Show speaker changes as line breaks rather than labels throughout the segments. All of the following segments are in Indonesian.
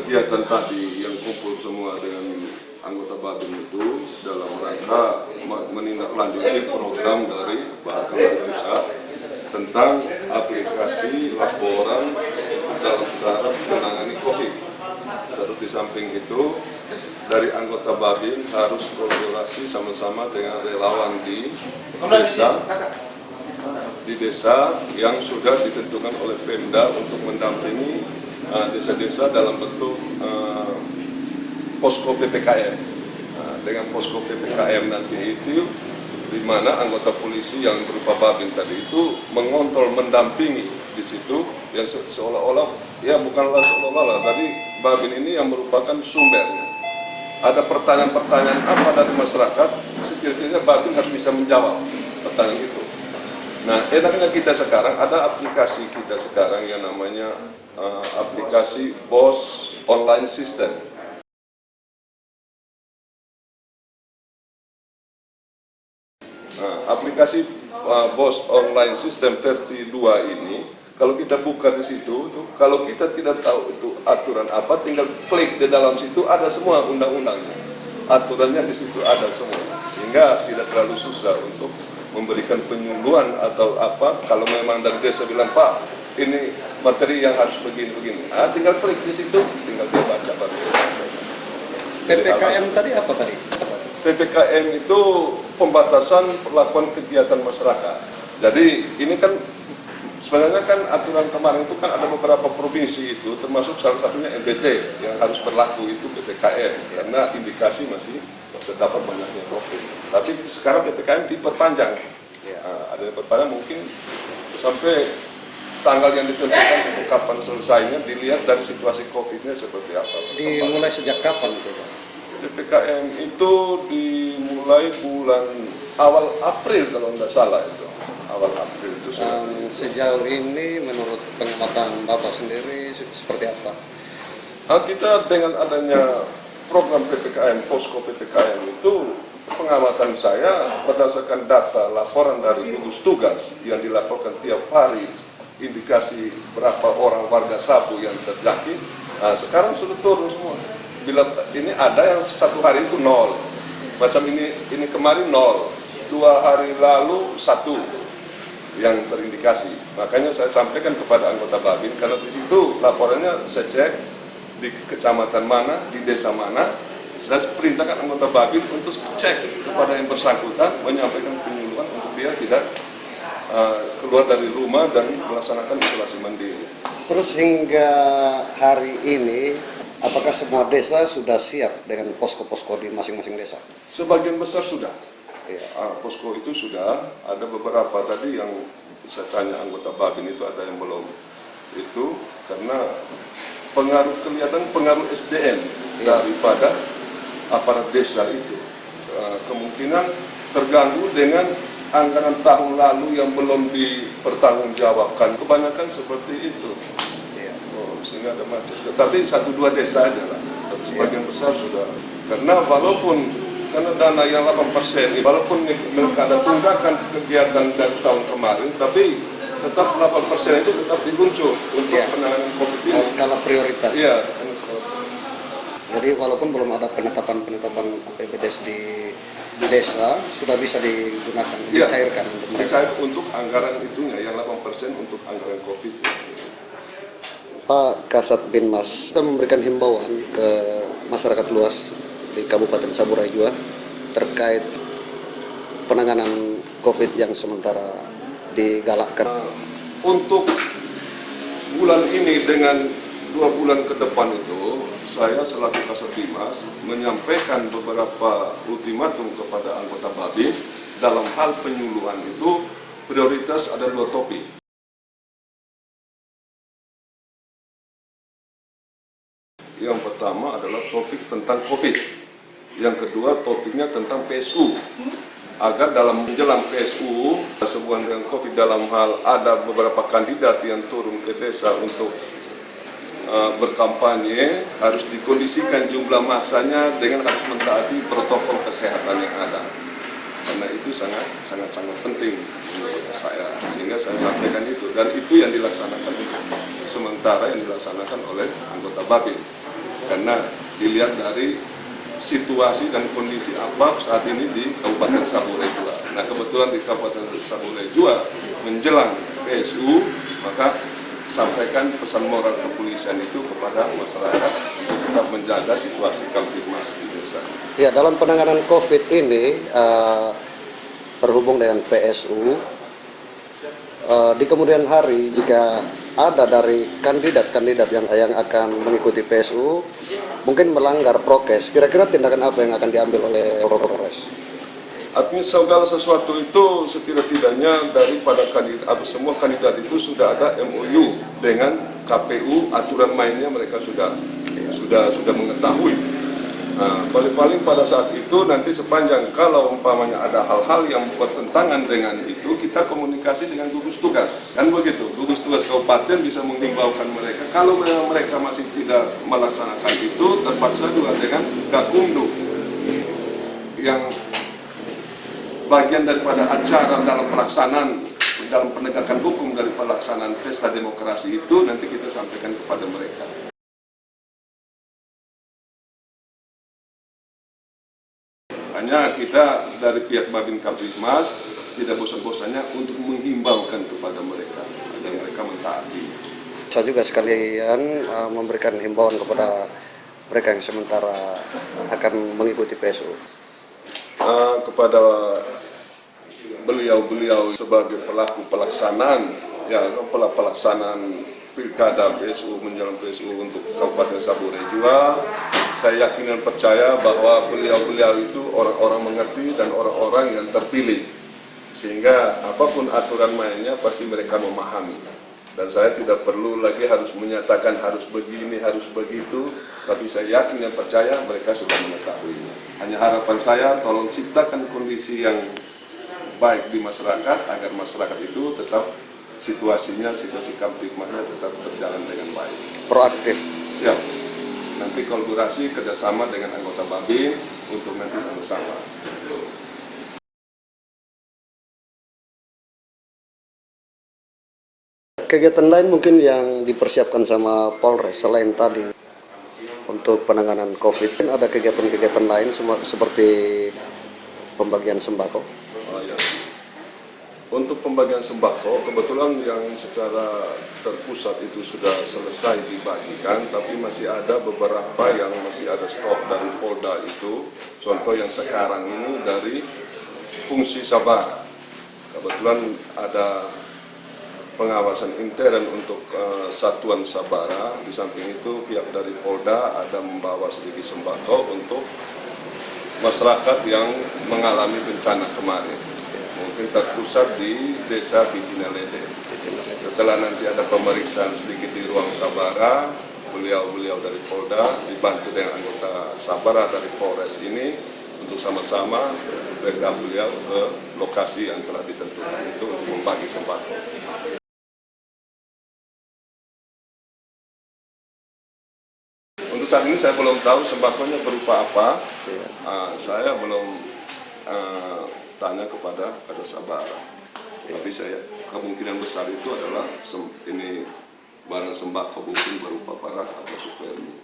kegiatan tadi yang kumpul semua dengan anggota Babin itu dalam rangka menindaklanjuti program dari Bakalan Pusat tentang aplikasi laporan dalam cara menangani COVID. Terus di samping itu, dari anggota Babin harus kolaborasi sama-sama dengan relawan di desa yang sudah ditentukan oleh Pemda untuk mendampingi desa-desa dalam bentuk posko PPKM. Dengan posko PPKM nanti itu, di mana anggota polisi yang berupa Babin tadi itu mengontrol, mendampingi di situ, yang seolah-olah, ya bukanlah seolah-olah, tadi Babin ini yang merupakan sumbernya. Ada pertanyaan-pertanyaan apa dari masyarakat, sekiranya Babin harus bisa menjawab pertanyaan itu. Nah, enaknya kita sekarang, ada aplikasi kita sekarang yang namanya aplikasi BOS Online System. Nah, aplikasi BOS Online System versi 2 ini, kalau kita buka di situ, kalau kita tidak tahu itu aturan apa, tinggal klik di dalam situ, ada semua undang-undangnya. Aturannya di situ ada semua, sehingga tidak terlalu susah untuk memberikan penyuluhan atau apa. Kalau memang dari desa bilang, Pak, ini materi yang harus begini-begini, tinggal klik di situ, tinggal dia baca.
PPKM tadi apa tadi?
PPKM itu pembatasan perlakuan kegiatan masyarakat. Jadi ini kan sebenarnya kan aturan kemarin itu kan ada beberapa provinsi itu, termasuk salah satunya NTT yang harus berlaku itu PPKM karena indikasi masih terdapat banyaknya COVID. Tapi sekarang PPKM diperpanjang. Ada yang diperpanjang mungkin sampai tanggal yang ditentukan untuk kapan selesainya, dilihat dari situasi COVID-nya seperti apa.
Dimulai sejak kapan itu, Pak?
PPKM itu dimulai bulan awal April kalau tidak salah itu. Awal April itu.
Sejauh ini menurut pengamatan Bapak sendiri seperti apa?
Kita dengan adanya program PPKM, posko PPKM itu, pengamatan saya berdasarkan data laporan dari gugus tugas yang dilaporkan tiap hari, indikasi berapa orang warga Sabu yang terjangkit, sekarang sudah turun semua. Bila ini ada yang satu hari itu 0, macam ini kemarin 0, 2 hari lalu 1 yang terindikasi. Makanya saya sampaikan kepada anggota Babin, karena di situ laporannya saya cek di kecamatan mana, di desa mana, saya perintahkan anggota Babin untuk cek kepada yang bersangkutan, menyampaikan penyuluhan untuk dia tidak keluar dari rumah dan melaksanakan isolasi mandiri.
Terus hingga hari ini, apakah semua desa sudah siap dengan posko-posko di masing-masing desa?
Sebagian besar sudah. Posko itu sudah, ada beberapa tadi yang saya tanya anggota Babin itu ada yang belum. Itu karena kelihatan pengaruh SDM daripada aparat desa itu. Kemungkinan terganggu dengan anggaran tahun lalu yang belum dipertanggungjawabkan. Kebanyakan seperti itu. Sehingga ada macet. Tapi 1-2 desa aja lah. Tapi sebagian besar sudah. Karena karena dana yang 8%, walaupun mereka ada tunggakan kegiatan dari tahun kemarin, tapi tetap 8% itu tetap diluncur untuk penanganan COVID ini.
Skala prioritas.
Iya.
Jadi walaupun belum ada penetapan APBDes di desa, sudah bisa digunakan, dicairkan untuk mereka.
Dicair untuk anggaran itunya, yang 8% untuk anggaran COVID.
Pak Kasat Binmas, kita memberikan himbauan ke masyarakat luas di Kabupaten Saburai Jua terkait penanganan COVID yang sementara digalakkan.
Untuk bulan ini dengan 2 bulan ke depan itu, saya selaku Kasat Binmas menyampaikan beberapa ultimatum kepada anggota Babin dalam hal penyuluhan itu. Prioritas ada 2 topik. Yang pertama adalah topik tentang COVID. Yang kedua topiknya tentang PSU. Agar dalam menjelang PSU, sehubungan dengan COVID dalam hal ada beberapa kandidat yang turun ke desa untuk berkampanye, harus dikondisikan jumlah masanya dengan harus mentaati protokol kesehatan yang ada. Karena itu sangat penting menurut saya, sehingga saya sampaikan itu. Dan itu yang dilaksanakan sementara yang dilaksanakan oleh anggota Babin. karena dilihat dari situasi dan kondisi apa saat ini di Kabupaten Saburai Jua. Nah, kebetulan di Kabupaten Saburai Jua menjelang PSU, maka sampaikan pesan moral kepolisian itu kepada masyarakat untuk tetap menjaga situasi Kamtibmas di desa.
Ya, dalam penanganan COVID ini terhubung dengan PSU, di kemudian hari jika ada dari kandidat-kandidat yang akan mengikuti PSU mungkin melanggar prokes, kira-kira tindakan apa yang akan diambil oleh Polres?
Artinya segala sesuatu itu setidak-tidaknya daripada kandidat atau semua kandidat itu sudah ada MOU dengan KPU, aturan mainnya mereka sudah mengetahui. Nah, paling-paling pada saat itu nanti sepanjang kalau umpamanya ada hal-hal yang bertentangan dengan itu, kita komunikasi dengan gugus tugas. Kan begitu, gugus tugas kabupaten bisa menghimbaukan mereka. Kalau mereka masih tidak melaksanakan itu, terpaksa juga dengan Gakumdu yang bagian daripada acara dalam pelaksanaan, dalam penegakan hukum dari pelaksanaan pesta demokrasi itu nanti kita sampaikan kepada mereka. Hanya kita dari pihak Babin Kamtibmas tidak bosan-bosannya untuk menghimbaukan kepada mereka agar mereka mentaati.
Saya juga sekalian memberikan himbauan kepada mereka yang sementara akan mengikuti PSU.
Kepada beliau-beliau sebagai pelaku pelaksanaan, pelaksanaan pilkada PSU menjelang PSU untuk Kabupaten Saburai Jua, saya yakin dan percaya bahwa beliau-beliau itu orang-orang mengerti dan orang-orang yang terpilih, sehingga apapun aturan mainnya pasti mereka memahami. Dan saya tidak perlu lagi harus menyatakan harus begini, harus begitu, tapi saya yakin dan percaya mereka sudah mengetahuinya. Hanya harapan saya, tolong ciptakan kondisi yang baik di masyarakat, agar masyarakat itu tetap situasi Kamtibmasnya tetap berjalan dengan baik.
Proaktif.
Siap. Nanti kolaborasi kerjasama dengan anggota Babin untuk nanti sama-sama.
Kegiatan lain mungkin yang dipersiapkan sama Polres selain tadi untuk penanganan COVID, ada kegiatan-kegiatan lain seperti pembagian sembako?
Oh, ya. Untuk pembagian sembako, kebetulan yang secara terpusat itu sudah selesai dibagikan, tapi masih ada beberapa yang masih ada stok dari Polda itu. Contoh yang sekarang ini dari fungsi Sabara. Kebetulan ada pengawasan intern untuk satuan Sabara. Di samping itu pihak dari Polda ada membawa sedikit sembako untuk masyarakat yang mengalami bencana kemarin. Mungkin terpusat di desa Pitinalede. Setelah nanti ada pemeriksaan sedikit di ruang Sabara, beliau-beliau dari Polda dibantu dengan anggota Sabara dari Polres ini untuk sama-sama backup beliau ke lokasi yang telah ditentukan itu untuk membagi sembako. Untuk saat ini saya belum tahu sembakonya berupa apa. Saya belum tanya kepada Kasat Sabara. Tapi saya kemungkinan besar itu adalah ini barang sembako mungkin berupa paras atau supermi.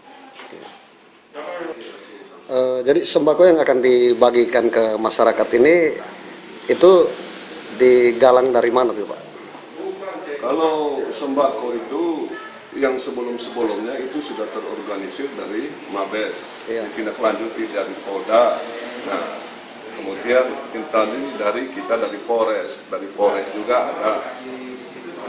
Jadi sembako yang akan dibagikan ke masyarakat ini itu digalang dari mana tuh Pak?
Kalau sembako itu yang sebelum-sebelumnya itu sudah terorganisir dari Mabes, ditindaklanjuti dari Polda. Nah, kemudian dari kita dari Polres juga ada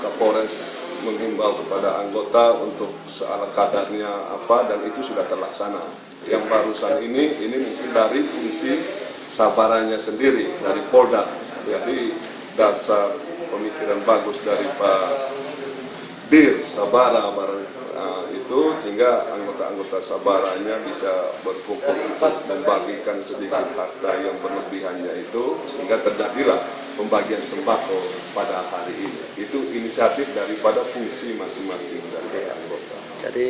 Kapolres menghimbau kepada anggota untuk seala kadarnya apa, dan itu sudah terlaksana. Yang barusan ini mungkin dari fungsi Sabaranya sendiri dari Polda. Jadi dasar pemikiran bagus dari Pak Dir Sabara itu, sehingga anggota-anggota Sabaranya bisa berkumpul untuk membagikan sedikit harta yang berlebihannya itu, sehingga terjadilah pembagian sembako pada hari ini. Itu inisiatif daripada fungsi masing-masing dari anggota.
Jadi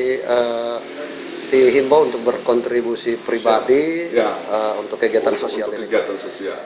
dihimbau untuk berkontribusi pribadi untuk kegiatan sosial ini.
Kegiatan sosial.